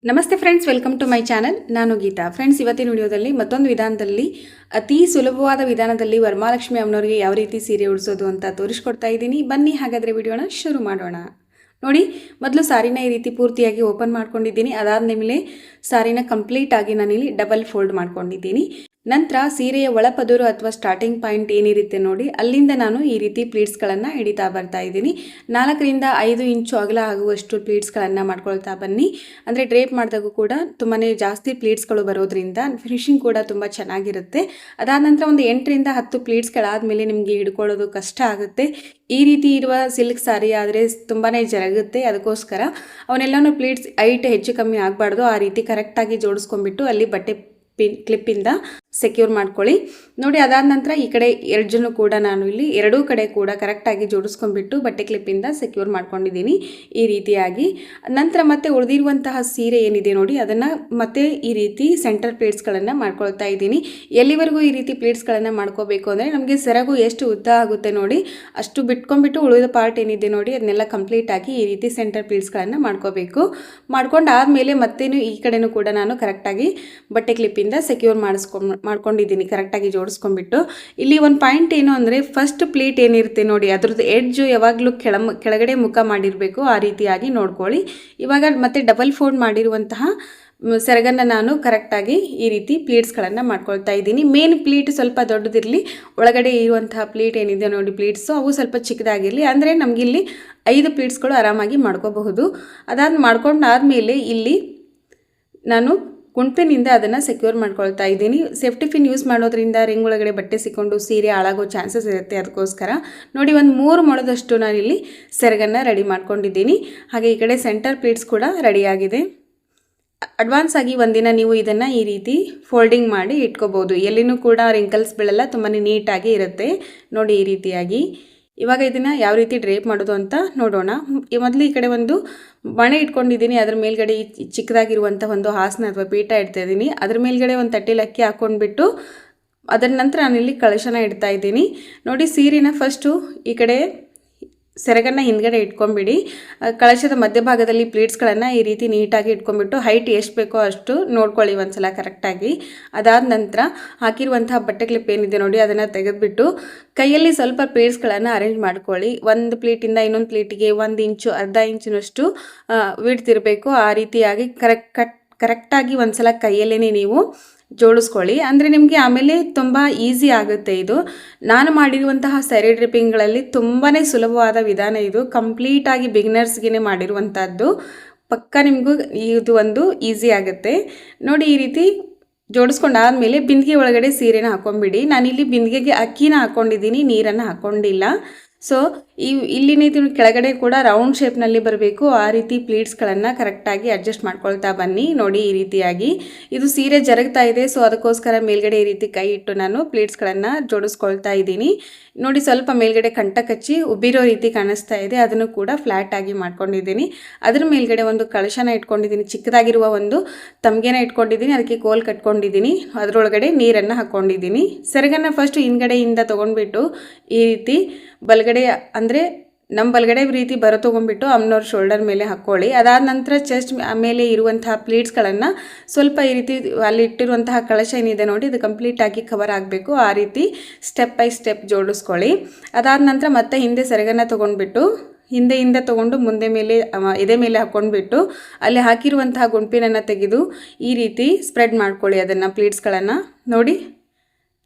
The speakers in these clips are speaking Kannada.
ನಮಸ್ತೆ friends, welcome to my channel. ನಾನು ಗೀತಾ. ಫ್ರೆಂಡ್ಸ್, ಇವತ್ತಿನ ವಿಡಿಯೋದಲ್ಲಿ ಮತ್ತೊಂದು ವಿಧಾನದಲ್ಲಿ ಅತಿ ಸುಲಭವಾದ ವಿಧಾನದಲ್ಲಿ ವರಮಹಾಲಕ್ಷ್ಮಿ ಅಮ್ಮನವರಿಗೆ ಯಾವ ರೀತಿ ಸೀರೆ ಉಡಿಸೋದು ಅಂತ ತೋರಿಸ್ಕೊಡ್ತಾ ಇದ್ದೀನಿ. ಬನ್ನಿ ಹಾಗಾದರೆ ವಿಡಿಯೋನ ಶುರು ಮಾಡೋಣ. ನೋಡಿ, ಮೊದಲು ಸಾರಿನ ಈ ರೀತಿ ಪೂರ್ತಿಯಾಗಿ ಓಪನ್ ಮಾಡ್ಕೊಂಡಿದ್ದೀನಿ. ಅದಾದ ಮೇಲೆ ಸಾರಿನ ಕಂಪ್ಲೀಟ್ ಆಗಿ ನಾನಿಲ್ಲಿ ಡಬಲ್ ಫೋಲ್ಡ್ ಮಾಡ್ಕೊಂಡಿದ್ದೀನಿ. ನಂತರ ಸೀರೆಯ ಒಳಪದರು ಅಥವಾ ಸ್ಟಾರ್ಟಿಂಗ್ ಪಾಯಿಂಟ್ ಏನಿರುತ್ತೆ ನೋಡಿ, ಅಲ್ಲಿಂದ ನಾನು ಈ ರೀತಿ ಪ್ಲೀಟ್ಸ್ಗಳನ್ನು ಹಿಡಿತಾ ಬರ್ತಾ ಇದ್ದೀನಿ. 4 ರಿಂದ 5 ಇಂಚು ಅಗಲ ಆಗುವಷ್ಟು ಪ್ಲೀಟ್ಸ್ಗಳನ್ನು ಮಾಡ್ಕೊಳ್ತಾ ಬನ್ನಿ. ಅಂದರೆ ಡ್ರೇಪ್ ಮಾಡಿದಾಗೂ ಕೂಡ ತುಂಬಾ ಜಾಸ್ತಿ ಪ್ಲೀಟ್ಸ್ಗಳು ಬರೋದ್ರಿಂದ ಫಿನಿಶಿಂಗ್ ಕೂಡ ತುಂಬ ಚೆನ್ನಾಗಿರುತ್ತೆ. ಅದಾದ ನಂತರ ಒಂದು 8 ರಿಂದ 10 ಪ್ಲೀಟ್ಸ್ಗಳಾದಮೇಲೆ ನಿಮಗೆ ಹಿಡ್ಕೊಳ್ಳೋದು ಕಷ್ಟ ಆಗುತ್ತೆ. ಈ ರೀತಿ ಇರುವ ಸಿಲ್ಕ್ ಸಾರಿ ಆದರೆ ತುಂಬಾ ಜರುಗುತ್ತೆ. ಅದಕ್ಕೋಸ್ಕರ ಅವನ್ನೆಲ್ಲನೂ ಪ್ಲೀಟ್ಸ್ ಹೈಟ್ ಹೆಚ್ಚು ಕಮ್ಮಿ ಆಗಬಾರ್ದು. ಆ ರೀತಿ ಕರೆಕ್ಟಾಗಿ ಜೋಡಿಸ್ಕೊಂಡ್ಬಿಟ್ಟು ಅಲ್ಲಿ ಬಟ್ಟೆ ಕ್ಲಿಪ್ಪಿಂದ ಸೆಕ್ಯೂರ್ ಮಾಡ್ಕೊಳ್ಳಿ. ನೋಡಿ, ಅದಾದ ನಂತರ ಈ ಕಡೆ ಎಡ್ಜನ್ನು ಕೂಡ ನಾನು ಇಲ್ಲಿ ಎರಡೂ ಕಡೆ ಕೂಡ ಕರೆಕ್ಟಾಗಿ ಜೋಡಿಸ್ಕೊಂಡ್ಬಿಟ್ಟು ಬಟ್ಟೆ ಕ್ಲಿಪ್ಪಿಂದ ಸೆಕ್ಯೂರ್ ಮಾಡ್ಕೊಂಡಿದ್ದೀನಿ ಈ ರೀತಿಯಾಗಿ. ನಂತರ ಮತ್ತೆ ಉಳಿದಿರುವಂತಹ ಸೀರೆ ಏನಿದೆ ನೋಡಿ, ಅದನ್ನು ಮತ್ತೆ ಈ ರೀತಿ ಸೆಂಟರ್ ಪ್ಲೇಟ್ಸ್ಗಳನ್ನು ಮಾಡ್ಕೊಳ್ತಾ ಇದ್ದೀನಿ. ಎಲ್ಲಿವರೆಗೂ ಈ ರೀತಿ ಪ್ಲೇಟ್ಸ್ಗಳನ್ನು ಮಾಡ್ಕೋಬೇಕು ಅಂದರೆ ನಮಗೆ ಸೆರಗು ಎಷ್ಟು ಉದ್ದ ಆಗುತ್ತೆ ನೋಡಿ, ಅಷ್ಟು ಬಿಟ್ಕೊಂಡ್ಬಿಟ್ಟು ಉಳಿದ ಪಾರ್ಟ್ ಏನಿದೆ ನೋಡಿ ಅದನ್ನೆಲ್ಲ ಕಂಪ್ಲೀಟಾಗಿ ಈ ರೀತಿ ಸೆಂಟರ್ ಪ್ಲೇಟ್ಸ್ಗಳನ್ನು ಮಾಡ್ಕೋಬೇಕು. ಮಾಡ್ಕೊಂಡಾದಮೇಲೆ ಮತ್ತೇನು ಈ ಕಡೆನೂ ಕೂಡ ನಾನು ಕರೆಕ್ಟಾಗಿ ಬಟ್ಟೆ ಕ್ಲಿಪ್ಪಿಂದ ಸೆಕ್ಯೂರ್ ಮಾಡ್ಕೊಂಡಿದ್ದೀನಿ, ಕರೆಕ್ಟಾಗಿ ಜೋಡಿಸ್ಕೊಂಡ್ಬಿಟ್ಟು. ಇಲ್ಲಿ ಒಂದು ಪಾಯಿಂಟ್ ಏನು ಅಂದರೆ, ಫಸ್ಟ್ ಪ್ಲೇಟ್ ಏನಿರುತ್ತೆ ನೋಡಿ ಅದ್ರದ್ದು ಎಡ್ಜು ಯಾವಾಗಲೂ ಕೆಳಗಡೆ ಮುಖ ಮಾಡಿರಬೇಕು. ಆ ರೀತಿಯಾಗಿ ನೋಡ್ಕೊಳ್ಳಿ. ಇವಾಗ ಮತ್ತೆ ಡಬಲ್ ಫೋಲ್ಡ್ ಮಾಡಿರುವಂತಹ ಸೆರಗನ್ನು ನಾನು ಕರೆಕ್ಟಾಗಿ ಈ ರೀತಿ ಪ್ಲೀಟ್ಸ್ಗಳನ್ನು ಮಾಡ್ಕೊಳ್ತಾ ಇದ್ದೀನಿ. ಮೇನ್ ಪ್ಲೀಟ್ ಸ್ವಲ್ಪ ದೊಡ್ಡದಿರಲಿ, ಒಳಗಡೆ ಇರುವಂತಹ ಪ್ಲೀಟ್ ಏನಿದೆ ನೋಡಿ ಪ್ಲೀಟ್ಸು ಅವು ಸ್ವಲ್ಪ ಚಿಕ್ಕದಾಗಿರಲಿ. ಅಂದರೆ ನಮಗಿಲ್ಲಿ 5 ಪ್ಲೀಟ್ಸ್ಗಳು ಆರಾಮಾಗಿ ಮಾಡ್ಕೋಬಹುದು. ಮಾಡ್ಕೊಂಡಾದ್ಮೇಲೆ ಇಲ್ಲಿ ನಾನು ಗುಂಪಿನಿಂದ ಅದನ್ನು ಸೆಕ್ಯೂರ್ ಮಾಡ್ಕೊಳ್ತಾ ಇದ್ದೀನಿ. ಸೇಫ್ಟಿ ಪಿನ್ ಯೂಸ್ ಮಾಡೋದ್ರಿಂದ ರಿಂಗ್ ಒಳಗಡೆ ಬಟ್ಟೆ ಸಿಕ್ಕೊಂಡು ಸೀರೆ ಹಾಳಾಗೋ ಚಾನ್ಸಸ್ ಇರುತ್ತೆ. ಅದಕ್ಕೋಸ್ಕರ ನೋಡಿ, ಒಂದು 3 ಮೊಳದಷ್ಟು ನಾನಿಲ್ಲಿ ಸೆರಗನ್ನು ರೆಡಿ ಮಾಡ್ಕೊಂಡಿದ್ದೀನಿ. ಹಾಗೆ ಈ ಕಡೆ ಸೆಂಟರ್ ಪ್ಲೀಟ್ಸ್ ಕೂಡ ರೆಡಿಯಾಗಿದೆ. ಅಡ್ವಾನ್ಸ್ ಆಗಿ ಒಂದಿನ ನೀವು ಇದನ್ನು ಈ ರೀತಿ ಫೋಲ್ಡಿಂಗ್ ಮಾಡಿ ಇಟ್ಕೋಬೋದು. ಎಲ್ಲಿನೂ ಕೂಡ ರಿಂಕಲ್ಸ್ ಬೀಳಲ್ಲ, ತುಂಬಾ ನೀಟಾಗಿ ಇರುತ್ತೆ ನೋಡಿ ಈ ರೀತಿಯಾಗಿ. ಇವಾಗ ಇದನ್ನು ಯಾವ ರೀತಿ ಡ್ರೇಪ್ ಮಾಡೋದು ಅಂತ ನೋಡೋಣ. ಮೊದಲು ಈ ಕಡೆ ಒಂದು ಬಣೆ ಇಟ್ಕೊಂಡಿದ್ದೀನಿ. ಅದ್ರ ಮೇಲ್ಗಡೆ ಚಿಕ್ಕದಾಗಿರುವಂಥ ಒಂದು ಹಾಸನ ಅಥವಾ ಪೀಠ ಇಡ್ತಾ ಇದ್ದೀನಿ. ಅದ್ರ ಮೇಲ್ಗಡೆ ಒಂದು ತಟ್ಟೆಲಿ ಅಕ್ಕಿ ಹಾಕ್ಕೊಂಡ್ಬಿಟ್ಟು ಅದರ ನಂತರ ನಾನಿಲ್ಲಿ ಕಳಶನ ಇಡ್ತಾ ಇದ್ದೀನಿ. ನೋಡಿ, ಸೀರೆನ ಫಸ್ಟು ಈ ಕಡೆ ಸೆರಗನ್ನು ಹಿಂದ್ಗಡೆ ಇಟ್ಕೊಂಡ್ಬಿಡಿ. ಕಳಶದ ಮಧ್ಯಭಾಗದಲ್ಲಿ ಪ್ಲೀಟ್ಸ್ಗಳನ್ನು ಈ ರೀತಿ ನೀಟಾಗಿ ಇಟ್ಕೊಂಡ್ಬಿಟ್ಟು ಹೈಟ್ ಎಷ್ಟು ಬೇಕೋ ಅಷ್ಟು ನೋಡ್ಕೊಳ್ಳಿ ಒಂದ್ಸಲ ಕರೆಕ್ಟಾಗಿ. ಅದಾದ ನಂತರ ಹಾಕಿರುವಂತಹ ಬಟ್ಟೆ ಕ್ಲಿಪ್ ಏನಿದೆ ನೋಡಿ ಅದನ್ನು ತೆಗೆದುಬಿಟ್ಟು ಕೈಯಲ್ಲಿ ಸ್ವಲ್ಪ ಪ್ಲೀಟ್ಸ್ಗಳನ್ನು ಅರೇಂಜ್ ಮಾಡ್ಕೊಳ್ಳಿ. ಒಂದು ಪ್ಲೀಟಿಂದ ಇನ್ನೊಂದು ಪ್ಲೀಟಿಗೆ 1 ಇಂಚು ಅರ್ಧ ಇಂಚಿನಷ್ಟು ವಿಡ್ತಿರಬೇಕು. ಆ ರೀತಿಯಾಗಿ ಕರೆಕ್ಟಾಗಿ ಒಂದ್ಸಲ ಕೈಯಲ್ಲೇ ನೀವು ಜೋಡಿಸ್ಕೊಳ್ಳಿ. ಅಂದರೆ ನಿಮಗೆ ಆಮೇಲೆ ತುಂಬ ಈಸಿ ಆಗುತ್ತೆ. ಇದು ನಾನು ಮಾಡಿರುವಂತಹ ಸ್ಯಾರಿ ಡ್ರಿಪ್ಪಿಂಗ್ಗಳಲ್ಲಿ ತುಂಬಾ ಸುಲಭವಾದ ವಿಧಾನ. ಇದು ಕಂಪ್ಲೀಟಾಗಿ ಬಿಗಿನರ್ಸ್ಗೆ ಮಾಡಿರುವಂಥದ್ದು. ಪಕ್ಕ ನಿಮಗೂ ಇದು ಒಂದು ಈಸಿ ಆಗುತ್ತೆ ನೋಡಿ. ಈ ರೀತಿ ಜೋಡಿಸ್ಕೊಂಡಾದ್ಮೇಲೆ ಬಿಂದಿಗೆ ಒಳಗಡೆ ಸೀರೆನ ಹಾಕೊಂಡ್ಬಿಡಿ. ನಾನಿಲ್ಲಿ ಬಿಂದಿಗೆಗೆ ಅಕ್ಕಿನ ಹಾಕ್ಕೊಂಡಿದ್ದೀನಿ, ನೀರನ್ನು ಹಾಕ್ಕೊಂಡಿಲ್ಲ. ಸೊ ಇಲ್ಲಿನೇ ಕೆಳಗಡೆ ಕೂಡ ರೌಂಡ್ ಶೇಪ್ನಲ್ಲಿ ಬರಬೇಕು. ಆ ರೀತಿ ಪ್ಲೀಟ್ಸ್ಗಳನ್ನು ಕರೆಕ್ಟಾಗಿ ಅಡ್ಜಸ್ಟ್ ಮಾಡ್ಕೊಳ್ತಾ ಬನ್ನಿ. ನೋಡಿ ಈ ರೀತಿಯಾಗಿ ಇದು ಸೀರೆ ಜರುಗ್ತಾ ಇದೆ. ಸೊ ಅದಕ್ಕೋಸ್ಕರ ಮೇಲ್ಗಡೆ ಈ ರೀತಿ ಕೈ ಇಟ್ಟು ನಾನು ಪ್ಲೀಟ್ಸ್ಗಳನ್ನು ಜೋಡಿಸ್ಕೊಳ್ತಾ ಇದ್ದೀನಿ. ನೋಡಿ, ಸ್ವಲ್ಪ ಮೇಲ್ಗಡೆ ಕಂಠ ಕಚ್ಚಿ ಉಬ್ಬಿರೋ ರೀತಿ ಕಾಣಿಸ್ತಾ ಇದೆ. ಅದನ್ನು ಕೂಡ ಫ್ಲ್ಯಾಟ್ ಆಗಿ ಮಾಡ್ಕೊಂಡಿದ್ದೀನಿ. ಅದ್ರ ಮೇಲ್ಗಡೆ ಒಂದು ಕಳಶನ ಇಟ್ಕೊಂಡಿದ್ದೀನಿ, ಚಿಕ್ಕದಾಗಿರುವ ಒಂದು ತಮ್ಗೆನ ಇಟ್ಕೊಂಡಿದ್ದೀನಿ. ಅದಕ್ಕೆ ಕೋಲ್ ಕಟ್ಕೊಂಡಿದ್ದೀನಿ. ಅದರೊಳಗಡೆ ನೀರನ್ನು ಹಾಕ್ಕೊಂಡಿದ್ದೀನಿ. ಸೆರಗನ್ನು ಫಸ್ಟ್ ಹಿಂದ್ಗಡೆಯಿಂದ ತೊಗೊಂಡ್ಬಿಟ್ಟು ಈ ರೀತಿ ಬಲಗಡೆ ಅಂದರೆ ನಮ್ಮ ಬಲಗಡೆ ರೀತಿ ತೊಗೊಂಡ್ಬಿಟ್ಟು ಅಮ್ಮನವ್ರ ಶೋಲ್ಡರ್ ಮೇಲೆ ಹಾಕ್ಕೊಳ್ಳಿ. ಅದಾದ ನಂತರ ಚೆಸ್ಟ್ ಮೇಲೆ ಇರುವಂತಹ ಪ್ಲೀಟ್ಸ್ಗಳನ್ನು ಸ್ವಲ್ಪ ಈ ರೀತಿ ಅಲ್ಲಿ ಇಟ್ಟಿರುವಂತಹ ಕಳಶ ಏನಿದೆ ನೋಡಿ ಅದು ಕಂಪ್ಲೀಟಾಗಿ ಕವರ್ ಆಗಬೇಕು. ಆ ರೀತಿ ಸ್ಟೆಪ್ ಬೈ ಸ್ಟೆಪ್ ಜೋಡಿಸ್ಕೊಳ್ಳಿ. ಅದಾದ ನಂತರ ಮತ್ತೆ ಹಿಂದೆ ಸೆರಗನ್ನು ತೊಗೊಂಡ್ಬಿಟ್ಟು ಹಿಂದೆ ತೊಗೊಂಡು ಮುಂದೆ ಮೇಲೆ ಎದೆ ಮೇಲೆ ಹಾಕ್ಕೊಂಡ್ಬಿಟ್ಟು ಅಲ್ಲಿ ಹಾಕಿರುವಂತಹ ಗುಂಪಿನನ್ನು ತೆಗೆದು ಈ ರೀತಿ ಸ್ಪ್ರೆಡ್ ಮಾಡ್ಕೊಳ್ಳಿ ಅದನ್ನು ಪ್ಲೀಟ್ಸ್ಗಳನ್ನು. ನೋಡಿ,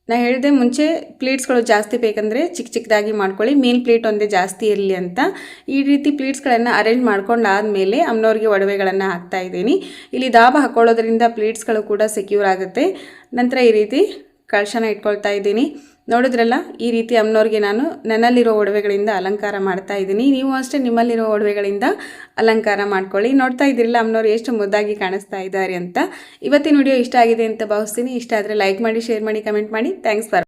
ನಾನು ಹೇಳಿದೆ ಮುಂಚೆ ಪ್ಲೀಟ್ಸ್ಗಳು ಜಾಸ್ತಿ ಬೇಕಂದರೆ ಚಿಕ್ಕದಾಗಿ ಮಾಡ್ಕೊಳ್ಳಿ, ಮೇನ್ ಪ್ಲೀಟ್ ಒಂದೇ ಜಾಸ್ತಿ ಇರಲಿ ಅಂತ. ಈ ರೀತಿ ಪ್ಲೀಟ್ಸ್ಗಳನ್ನು ಅರೇಂಜ್ ಮಾಡ್ಕೊಂಡಾದಮೇಲೆ ಅಮ್ಮನವ್ರಿಗೆ ಒಡವೆಗಳನ್ನು ಹಾಕ್ತಾ ಇದ್ದೀನಿ. ಇಲ್ಲಿ ದಾಬ ಹಾಕ್ಕೊಳ್ಳೋದ್ರಿಂದ ಪ್ಲೀಟ್ಸ್ಗಳು ಕೂಡ ಸೆಕ್ಯೂರ್ ಆಗುತ್ತೆ. ನಂತರ ಈ ರೀತಿ ಕಳಶನ ಇಟ್ಕೊಳ್ತಾ ಇದ್ದೀನಿ. ನೋಡಿದ್ರಲ್ಲ, ಈ ರೀತಿ ಅಮ್ಮನವ್ರಿಗೆ ನಾನು ನನ್ನಲ್ಲಿರೋ ಒಡವೆಗಳಿಂದ ಅಲಂಕಾರ ಮಾಡ್ತಾ ಇದ್ದೀನಿ. ನೀವು ಅಷ್ಟೇ ನಿಮ್ಮಲ್ಲಿರೋ ಒಡವೆಗಳಿಂದ ಅಲಂಕಾರ ಮಾಡ್ಕೊಳ್ಳಿ. ನೋಡ್ತಾ ಇದ್ದೀರಲ್ಲ ಅಮ್ಮನವ್ರು ಎಷ್ಟು ಮುದ್ದಾಗಿ ಕಾಣಿಸ್ತಾ ಇದ್ದಾರೆ ಅಂತ. ಇವತ್ತಿನ ವಿಡಿಯೋ ಇಷ್ಟ ಆಗಿದೆ ಅಂತ ಭಾವಿಸ್ತೀನಿ. ಇಷ್ಟ ಆದರೆ ಲೈಕ್ ಮಾಡಿ, ಶೇರ್ ಮಾಡಿ, ಕಮೆಂಟ್ ಮಾಡಿ. Thanks for